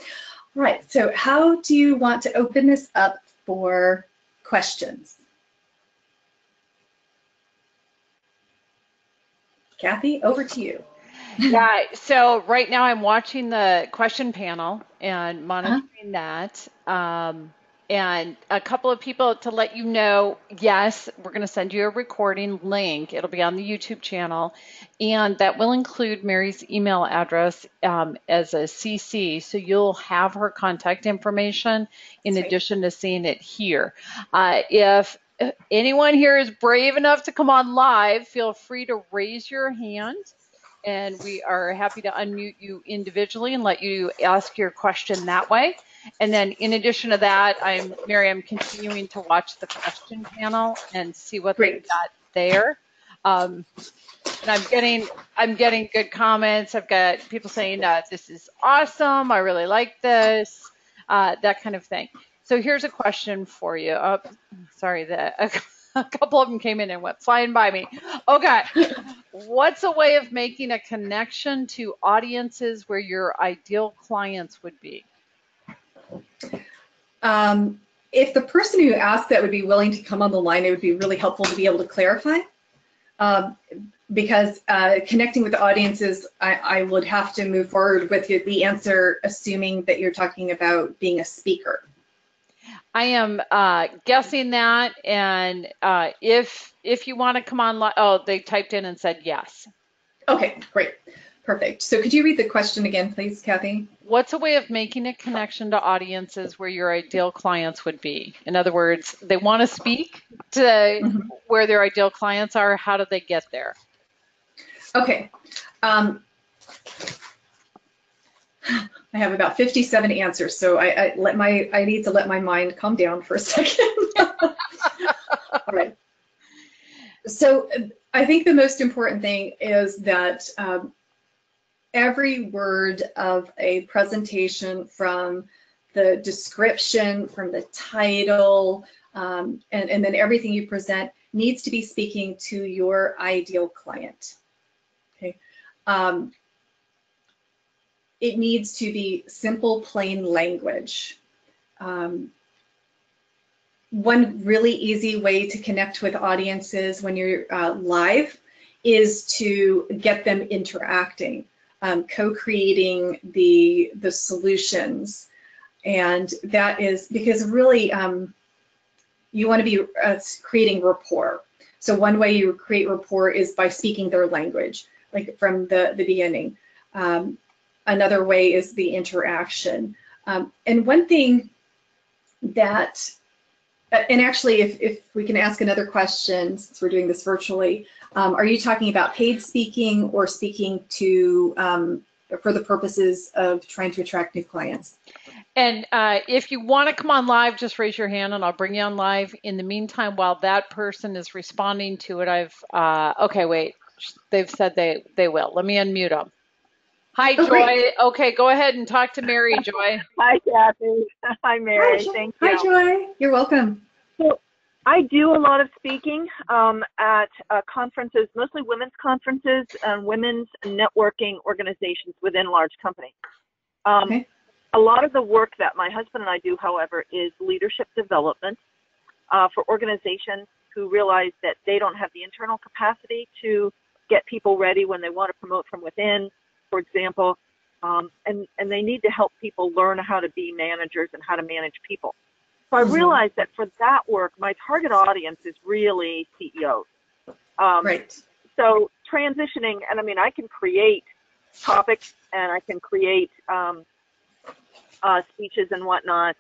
All right, so how do you want to open this up for questions? Kathy, over to you. Yeah, so right now I'm watching the question panel and monitoring that. And a couple of people to let you know, yes, we're going to send you a recording link. It'll be on the YouTube channel, and that will include Mary's email address as a CC, so you'll have her contact information in addition to seeing it here. If anyone here is brave enough to come on live, feel free to raise your hand, and we are happy to unmute you individually and let you ask your question that way. And then in addition to that, Mary, I'm continuing to watch the question panel and see what they've got there. And I'm getting good comments. I've got people saying this is awesome. I really like this, that kind of thing. So here's a question for you. Sorry, a couple of them came in and went flying by me. Okay. What's a way of making a connection to audiences where your ideal clients would be? If the person who asked that would be willing to come on the line, it would be really helpful to be able to clarify. Because connecting with the audiences, I would have to move forward with the answer, assuming that you're talking about being a speaker. I am guessing that, and if you want to come on, oh, they typed in and said yes. Okay, great, perfect. So could you read the question again, please, Kathy? What's a way of making a connection to audiences where your ideal clients would be? In other words, they want to speak to where their ideal clients are. How do they get there? Okay. I have about 57 answers, so I need to let my mind calm down for a second. All right. So I think the most important thing is that every word of a presentation, from the description, from the title, and then everything you present needs to be speaking to your ideal client. Okay. It needs to be simple, plain language. One really easy way to connect with audiences when you're live is to get them interacting, co-creating the solutions. And that is because really you want to be creating rapport. So one way you create rapport is by speaking their language, like from the beginning. Another way is the interaction. And one thing that, and actually if we can ask another question, since we're doing this virtually, are you talking about paid speaking or speaking to, for the purposes of trying to attract new clients? And if you want to come on live, just raise your hand and I'll bring you on live. In the meantime, while that person is responding to it, okay, wait, they've said they will. Let me unmute them. Hi, Joy. Great. Okay, go ahead and talk to Mary, Joy. Hi, Kathy. Hi, Mary. Hi, thank you. Hi, Joy. You're welcome. I do a lot of speaking at conferences, mostly women's conferences and women's networking organizations within large companies. Okay. A lot of the work that my husband and I do, however, is leadership development for organizations who realize that they don't have the internal capacity to get people ready when they want to promote from within, for example, and they need to help people learn how to be managers and how to manage people. So I realized that for that work, my target audience is really CEOs. Right. So transitioning, and I mean, I can create topics and I can create speeches and whatnot.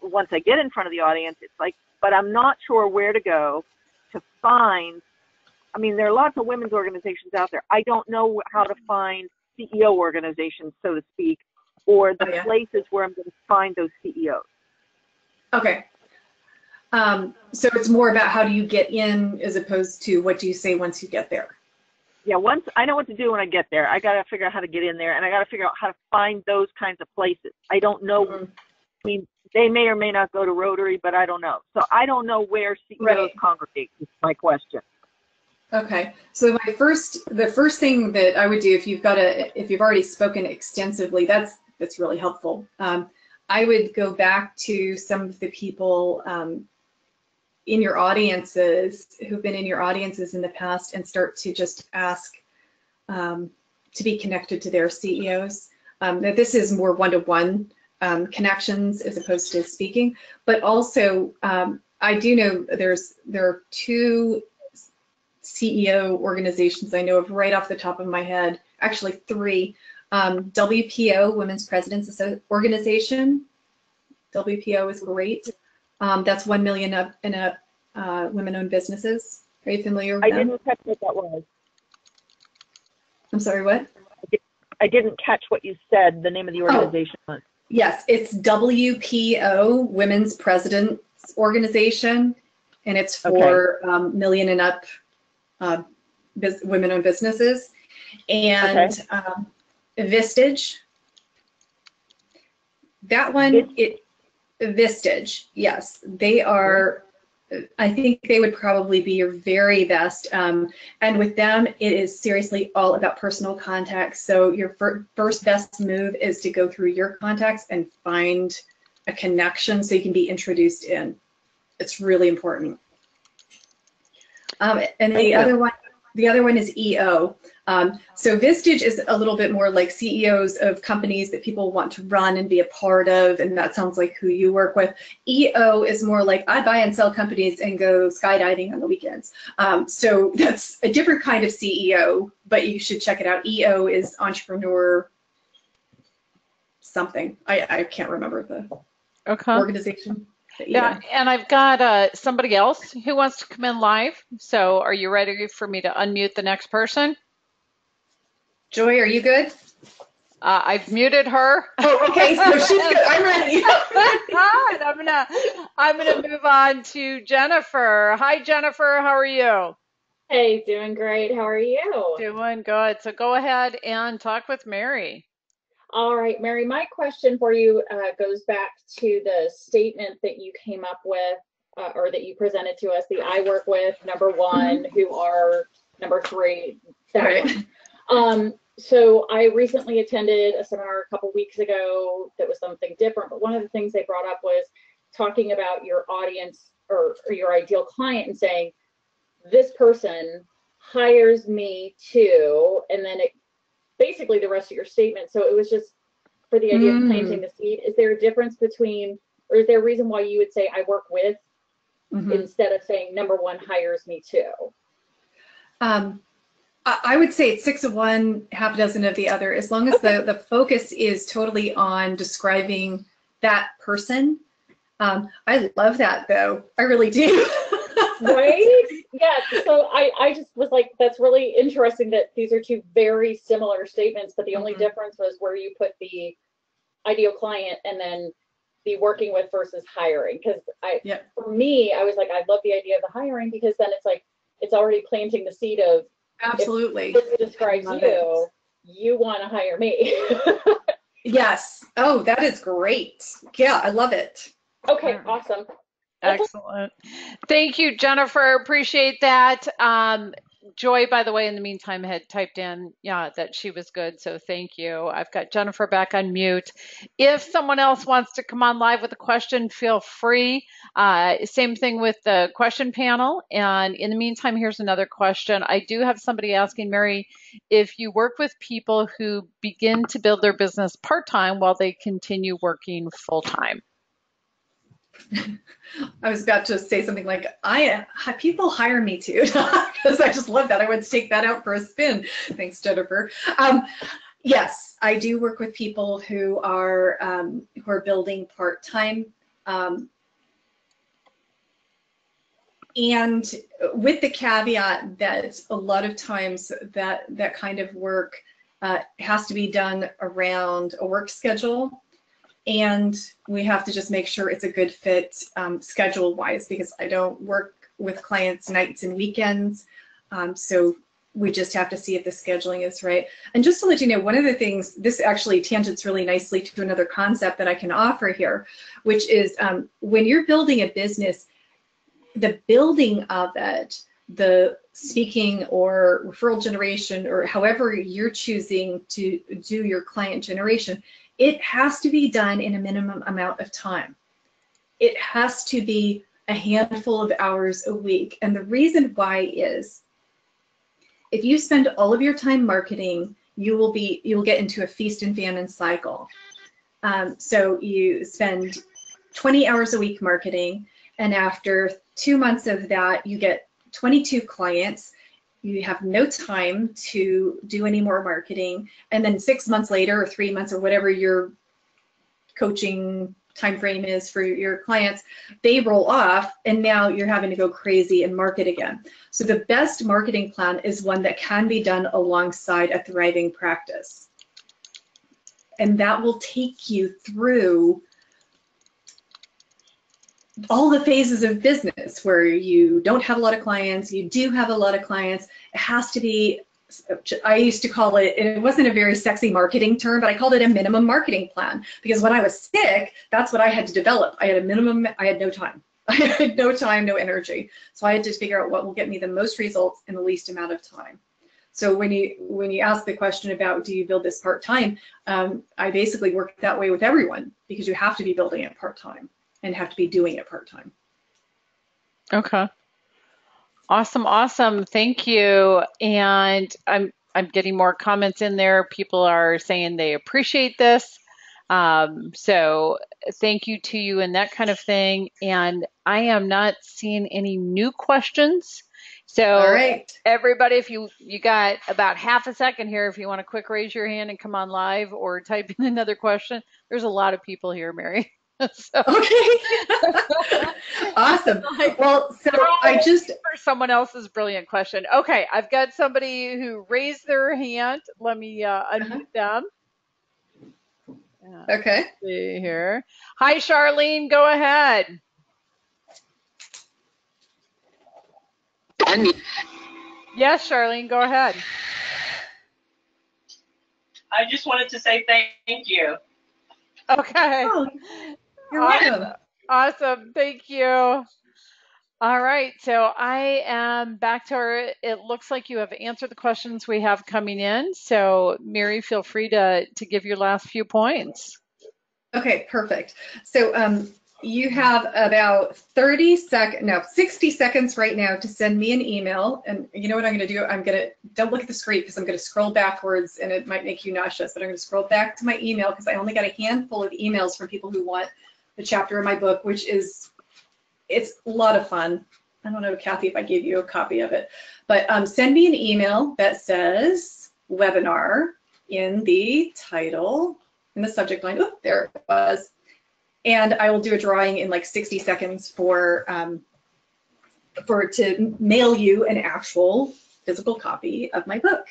Once I get in front of the audience, it's like, but I'm not sure where to go to find. I mean, there are lots of women's organizations out there. I don't know how to find CEO organizations, so to speak, or the places where I'm going to find those CEOs. Okay. So it's more about how do you get in as opposed to what do you say once you get there? Yeah, once I know what to do when I get there, I got to figure out how to get in there, and I got to figure out how to find those kinds of places. I don't know. I mean, they may or may not go to Rotary, but I don't know. So I don't know where CEOs congregate is my question. Okay. So the first thing that I would do if you've already spoken extensively, that's really helpful. I would go back to some of the people in your audiences who've been in your audiences in the past and start to just ask to be connected to their CEOs. That this is more one-to-one connections as opposed to speaking, but also I do know there are two CEO organizations I know of right off the top of my head, actually three. WPO, Women's Presidents Organization. WPO is great. That's 1 million up in women-owned businesses. Are you familiar with them? I didn't catch what that was. I'm sorry, what? I didn't catch what you said, the name of the organization was. Yes, it's WPO, Women's Presidents Organization, and it's for million and up women-owned businesses. And Vistage. That one, Vistage, yes. They are, I think they would probably be your very best. And with them, it is seriously all about personal contacts. So your first best move is to go through your contacts and find a connection so you can be introduced in. It's really important. And the other one is EO. So Vistage is a little bit more like CEOs of companies that people want to run and be a part of, and that sounds like who you work with. EO is more like I buy and sell companies and go skydiving on the weekends. So that's a different kind of CEO, but you should check it out. EO is entrepreneur something. I can't remember the organization. Yeah, and I've got somebody else who wants to come in live. So are you ready for me to unmute the next person? Joy, are you good? I've muted her. Oh, okay, so she's good. I'm ready. I'm gonna move on to Jennifer. Hi, Jennifer. How are you? Hey, doing great. How are you? Doing good. So go ahead and talk with Mary. All right, Mary, my question for you goes back to the statement that you came up with or that you presented to us, the I work with, number one, who are number three, that one. So I recently attended a seminar a couple weeks ago that was something different, but one of the things they brought up was talking about your audience or your ideal client and saying, this person hires me too, and then it basically the rest of your statement. So it was just for the idea of planting the seed. Is there a difference between, or is there a reason why you would say I work with instead of saying number one hires me too? I would say it's 6 of one, half a dozen of the other. As long as the focus is totally on describing that person. I love that though. I really do. Right? Yeah. So I just was like, that's really interesting that these are two very similar statements, but the only difference was where you put the ideal client and then the working with versus hiring. Because for me, I was like, I love the idea of the hiring because then it's like, it's already planting the seed of, absolutely. If this describes you, you want to hire me. Yes. Oh, that is great. Yeah, I love it. Okay, awesome. Excellent. Thank you, Jennifer. Appreciate that. Joy, by the way, in the meantime, had typed in, yeah, that she was good. So thank you. I've got Jennifer back on mute. If someone else wants to come on live with a question, feel free. Same thing with the question panel. And in the meantime, here's another question. I do have somebody asking, Mary, if you work with people who begin to build their business part-time while they continue working full-time. I was about to say something like, people hire me too, because I just love that. I would take that out for a spin. Thanks, Jennifer. Yes, I do work with people who are building part-time. And with the caveat that a lot of times that kind of work has to be done around a work schedule. And we have to just make sure it's a good fit schedule-wise, because I don't work with clients nights and weekends. So we just have to see if the scheduling is right. And just to let you know, one of the things, this actually tangents really nicely to another concept that I can offer here, which is when you're building a business, the building of it, the speaking or referral generation, or however you're choosing to do your client generation, it has to be done in a minimum amount of time. It has to be a handful of hours a week. And the reason why is, if you spend all of your time marketing, you will get into a feast and famine cycle. So you spend 20 hours a week marketing, and after 2 months of that, you get 22 clients. You have no time to do any more marketing, and then 6 months later, or 3 months, or whatever your coaching time frame is for your clients, they roll off, and now you're having to go crazy and market again. So the best marketing plan is one that can be done alongside a thriving practice, and that will take you through all the phases of business where you don't have a lot of clients, you do have a lot of clients. It has to be, I used to call it, and it wasn't a very sexy marketing term, but I called it a minimum marketing plan, because when I was sick, that's what I had to develop. I had a minimum, I had no time. I had no time, no energy. So I had to figure out what will get me the most results in the least amount of time. So when you ask the question about, do you build this part-time, I basically work that way with everyone, because you have to be building it part-time and have to be doing it part-time. Okay. Awesome, awesome. Thank you. And I'm getting more comments in there. People are saying they appreciate this. So thank you to you and that kind of thing. And I am not seeing any new questions. So all right, everybody, if you got about half a second here, if you want to quick raise your hand and come on live or type in another question. There's a lot of people here, Mary. So. Okay. Awesome. Well, so I just for someone else's brilliant question. Okay, I've got somebody who raised their hand. Let me unmute them. Okay. See here. Hi, Charlene. Go ahead. Yes, Charlene. Go ahead. I just wanted to say thank you. Okay. Oh, you're welcome. Awesome. Thank you. All right, so I am back to our, it looks like you have answered the questions we have coming in. So Mary, feel free to give your last few points. Okay, perfect. So you have about 60 seconds right now to send me an email. And you know what I'm gonna do? Don't look at the screen, because I'm gonna scroll backwards and it might make you nauseous, but I'm gonna scroll back to my email, because I only got a handful of emails from people who want the chapter in my book, which is, it's a lot of fun. I don't know, Kathy, if I gave you a copy of it, but send me an email that says webinar in the title, in the subject line. Oh, there it was. And I will do a drawing in like 60 seconds to mail you an actual physical copy of my book.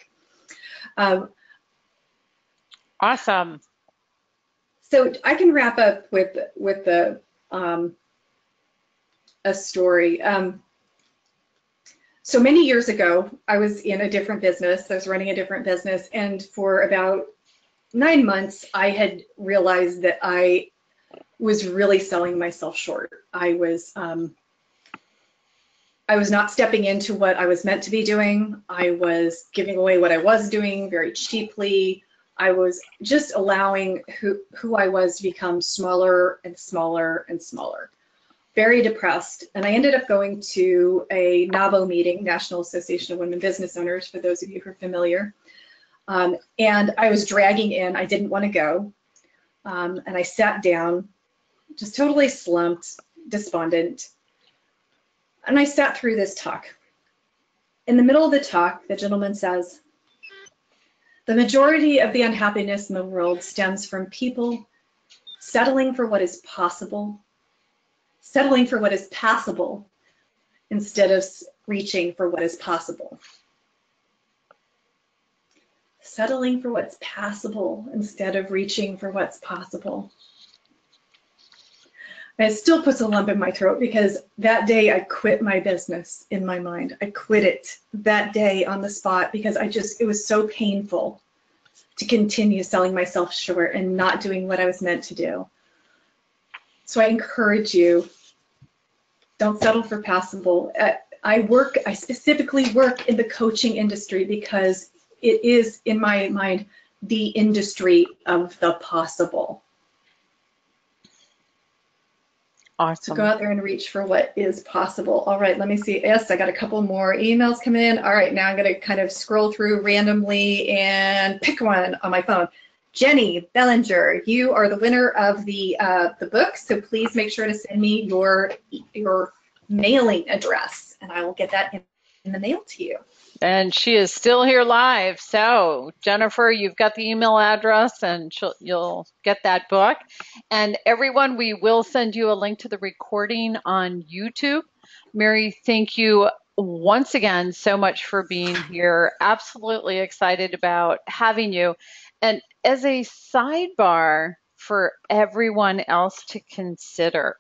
Awesome. So I can wrap up with a story. So many years ago, I was in a different business. I was running a different business, and for about 9 months, I had realized that I was really selling myself short. I was not stepping into what I was meant to be doing. I was giving away what I was doing very cheaply. I was just allowing who I was to become smaller and smaller and smaller. Very depressed. And I ended up going to a NABO meeting, National Association of Women Business Owners, for those of you who are familiar. And I was dragging in, I didn't want to go. And I sat down, just totally slumped, despondent. And I sat through this talk. In the middle of the talk, the gentleman says, the majority of the unhappiness in the world stems from people settling for what is possible, settling for what is passable, instead of reaching for what is possible. Settling for what's passable instead of reaching for what's possible. And it still puts a lump in my throat because that day I quit my business in my mind. I quit it that day on the spot because it was so painful to continue selling myself short and not doing what I was meant to do. So I encourage you, don't settle for passable. I specifically work in the coaching industry because it is, in my mind, the industry of the possible. Awesome. So go out there and reach for what is possible. All right, let me see. Yes, I got a couple more emails come in. All right, now I'm going to kind of scroll through randomly and pick one on my phone. Jenny Bellinger, you are the winner of the book, so please make sure to send me your mailing address, and I will get that in the mail to you. And she is still here live. So, Jennifer, you've got the email address and you'll get that book. And everyone, we will send you a link to the recording on YouTube. Mary, thank you once again so much for being here. Absolutely excited about having you. And as a sidebar for everyone else to consider,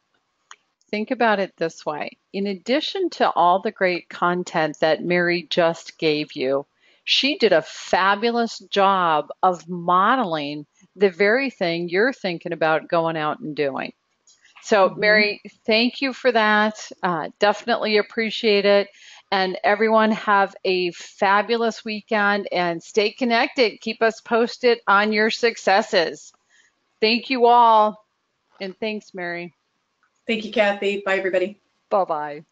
think about it this way. In addition to all the great content that Mary just gave you, she did a fabulous job of modeling the very thing you're thinking about going out and doing. So, Mary, thank you for that. Definitely appreciate it. And everyone have a fabulous weekend and stay connected. Keep us posted on your successes. Thank you all. And thanks, Mary. Thank you, Kathy. Bye, everybody. Bye-bye.